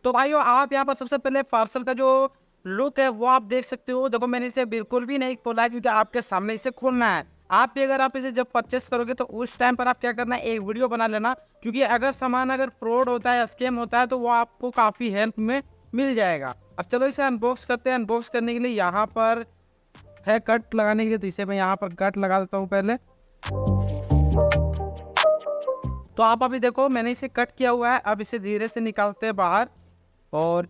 तो भाइयों आप यहाँ पर सबसे पहले पार्सल का जो लुक है वो आप देख सकते हो। देखो मैंने इसे बिल्कुल भी नहीं खोला है क्योंकि आपके सामने इसे खोलना है। आप भी अगर आप इसे जब परचेस करोगे तो उस टाइम पर आप क्या करना है, एक वीडियो बना लेना, क्योंकि अगर सामान अगर फ्रॉड होता है, स्कैम होता है, तो वो आपको काफ़ी हेल्प में मिल जाएगा। अब चलो इसे अनबॉक्स करते हैं। अनबॉक्स करने के लिए यहाँ पर है कट लगाने के लिए, तो इसे मैं यहाँ पर कट लगा देता हूँ पहले। तो आप अभी देखो मैंने इसे कट किया हुआ है। अब इसे धीरे से निकालते हैं बाहर, और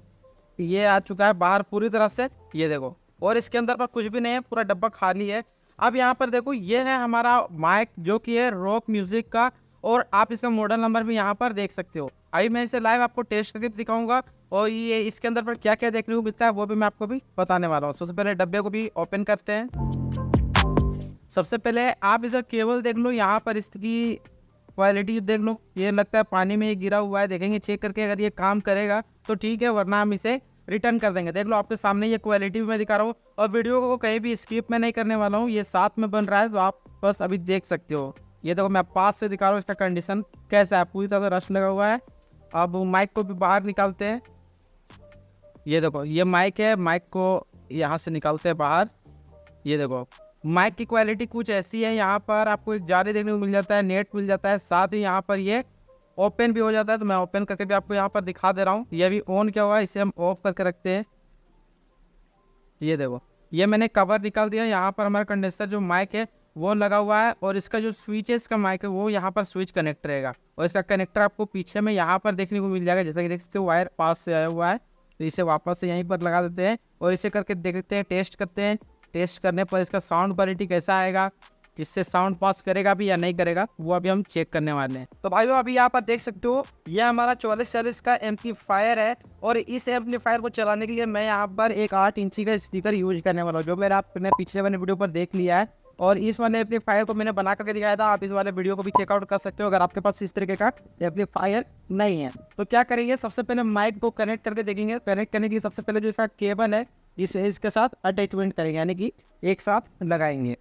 ये आ चुका है बाहर पूरी तरह से, ये देखो। और इसके अंदर पर कुछ भी नहीं है, पूरा डब्बा खाली है। अब यहाँ पर देखो ये है हमारा माइक जो कि है रॉक म्यूजिक का, और आप इसका मॉडल नंबर भी यहाँ पर देख सकते हो। अभी मैं इसे लाइव आपको टेस्ट करके दिखाऊंगा, और ये इसके अंदर पर क्या क्या देखने को मिलता है वो भी मैं आपको भी बताने वाला हूँ। सबसे पहले डब्बे को भी ओपन करते हैं। सबसे पहले आप इसका केबल देख लो, यहाँ पर इसकी क्वालिटी देख लो। ये लगता है पानी में ये गिरा हुआ है, देखेंगे चेक करके, अगर ये काम करेगा तो ठीक है, वरना हम इसे रिटर्न कर देंगे। देख लो आपके सामने ये क्वालिटी भी मैं दिखा रहा हूँ, और वीडियो को कहीं भी स्किप मैं नहीं करने वाला हूँ, ये साथ में बन रहा है, तो आप बस अभी देख सकते हो। ये देखो मैं पास से दिखा रहा हूँ इसका कंडीशन कैसा है, पूरी तरह रस्ट लगा हुआ है। अब माइक को भी बाहर निकालते हैं। ये देखो ये माइक है, माइक को यहाँ से निकालते हैं बाहर। ये देखो माइक की क्वालिटी कुछ ऐसी है, यहाँ पर आपको एक जाली देखने को मिल जाता है, नेट मिल जाता है, साथ ही यहाँ पर ये ओपन भी हो जाता है। तो मैं ओपन करके भी आपको यहाँ पर दिखा दे रहा हूँ। ये भी ऑन किया हुआ है, इसे हम ऑफ करके रखते हैं। ये देखो ये मैंने कवर निकाल दिया। यहाँ पर हमारा कंडेंसर जो माइक है वो लगा हुआ है, और इसका जो स्विच है इसका माइक है वो यहाँ पर स्विच कनेक्ट रहेगा, और इसका कनेक्टर आपको पीछे में यहाँ पर देखने को मिल जाएगा। जैसा कि देख सकते हो वायर पास से आया हुआ है, तो इसे वापस से यहीं पर लगा देते हैं, और इसे करके देखते हैं, टेस्ट करते हैं। टेस्ट करने पर इसका साउंड क्वालिटी कैसा आएगा, जिससे साउंड पास करेगा भी या नहीं करेगा, वो अभी हम चेक करने वाले हैं। तो भाइयों अभी यहाँ पर देख सकते हो ये हमारा 4440 का एम्पलीफायर है, और इस एम्पलीफायर को चलाने के लिए मैं यहाँ पर एक 8 इंची का स्पीकर यूज करने वाला हूँ, जो मेरा आपने पिछले वाले वीडियो पर देख लिया है। और इस वाले एम्पलीफायर को मैंने बना करके दिखाया था, आप इस वाले वीडियो को भी चेकआउट कर सकते हो अगर आपके पास इस तरीके का एम्पलीफायर नहीं है। तो क्या करेंगे, सबसे पहले माइक को कनेक्ट करके देखेंगे। कनेक्ट करने के लिए सबसे पहले जो इसका केबल है इसे इसके साथ अटैचमेंट करेंगे, यानी कि एक साथ लगाएंगे।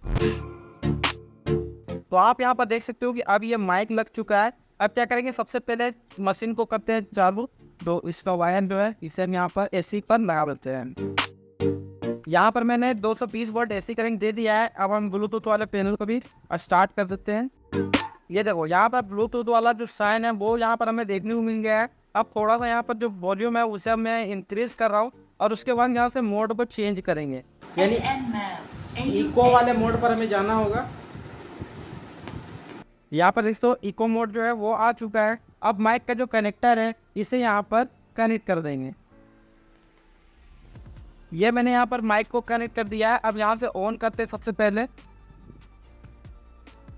तो आप यहाँ पर देख सकते हो कि अब ये माइक लग चुका है। अब क्या करेंगे, सबसे पहले मशीन को करते हैं चालू। तो इसका वायर जो है इसे हम यहाँ पर एसी पर लगा देते हैं। यहाँ पर मैंने 220 वोल्ट एसी करंट दे दिया है। अब हम ब्लूटूथ वाले पैनल को भी स्टार्ट कर देते हैं। ये देखो यहाँ पर ब्लूटूथ वाला जो साइन है वो यहाँ पर हमें देखने को मिल गया है। अब थोड़ा सा यहाँ पर जो वॉल्यूम है उसे मैं इंक्रीज कर रहा हूँ, और उसके बाद यहाँ से मोड को चेंज करेंगे, यानी इको वाले मोड पर हमें जाना होगा। यहाँ पर दोस्तों इको मोड जो है वो आ चुका है। अब माइक का जो कनेक्टर है इसे यहाँ पर कनेक्ट कर देंगे। ये मैंने यहाँ पर माइक को कनेक्ट कर दिया है। अब यहाँ से ऑन करते हैं। सबसे पहले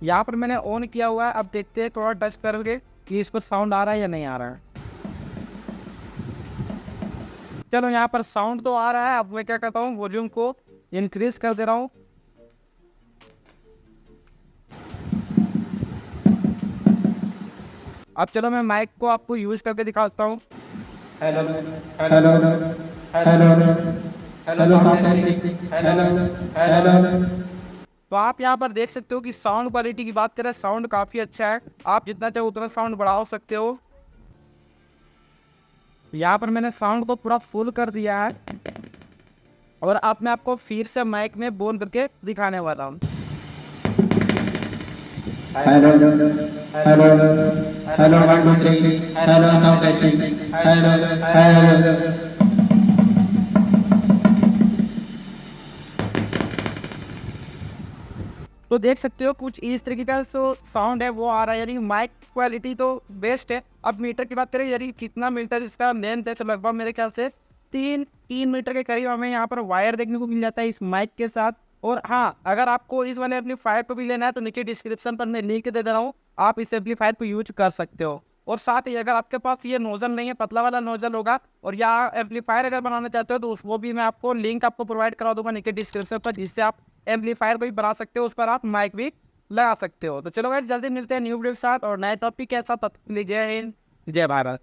यहाँ पर मैंने ऑन किया हुआ है। अब देखते हैं थोड़ा टच करके कि इस पर साउंड आ रहा है या नहीं आ रहा है। चलो यहाँ पर साउंड तो आ रहा है। अब मैं क्या करता हूँ, वॉल्यूम को इंक्रीज कर दे रहा हूँ। अब चलो मैं माइक को आपको यूज करके दिखाता हूँ। Hello hello hello hello. तो आप यहाँ पर देख सकते हो कि साउंड क्वालिटी की बात करें, साउंड काफ़ी अच्छा है। आप जितना चाहो उतना साउंड बढ़ा सकते हो। यहाँ पर मैंने साउंड को पूरा फुल कर दिया है, और अब मैं आपको फिर से माइक में बोल करके दिखाने वाला हूँ। Hello hello hello 1 2 3 hello sound testing hello hello. तो देख सकते हो कुछ इस तरीके का जो साउंड है वो आ रहा है, यानी माइक क्वालिटी तो बेस्ट है। अब मीटर की बात करें, यानी कितना मीटर इसका लेंथ है, तो लगभग मेरे ख्याल से 3 मीटर के करीब हमें यहाँ पर वायर देखने को मिल जाता है इस माइक के साथ। और हाँ, अगर आपको इस वाले एम्पलीफायर को भी लेना है तो नीचे डिस्क्रिप्शन पर मैं लिंक दे दे रहा हूँ, आप इस एम्पलीफायर को यूज कर सकते हो। और साथ ही अगर आपके पास ये नोजल नहीं है, पतला वाला नोजल होगा, और या एम्पलीफायर अगर बनाना चाहते हो तो वो भी मैं आपको लिंक आपको प्रोवाइड करा दूंगा नीचे डिस्क्रिप्शन पर, जिससे आप एम्पलीफायर को भी बना सकते हो, उस पर आप माइक भी लगा सकते हो। तो चलो गाइस जल्दी मिलते हैं न्यू वीडियो के साथ और नए टॉपिक के साथ। तब तक के लिए जय हिंद, जय भारत।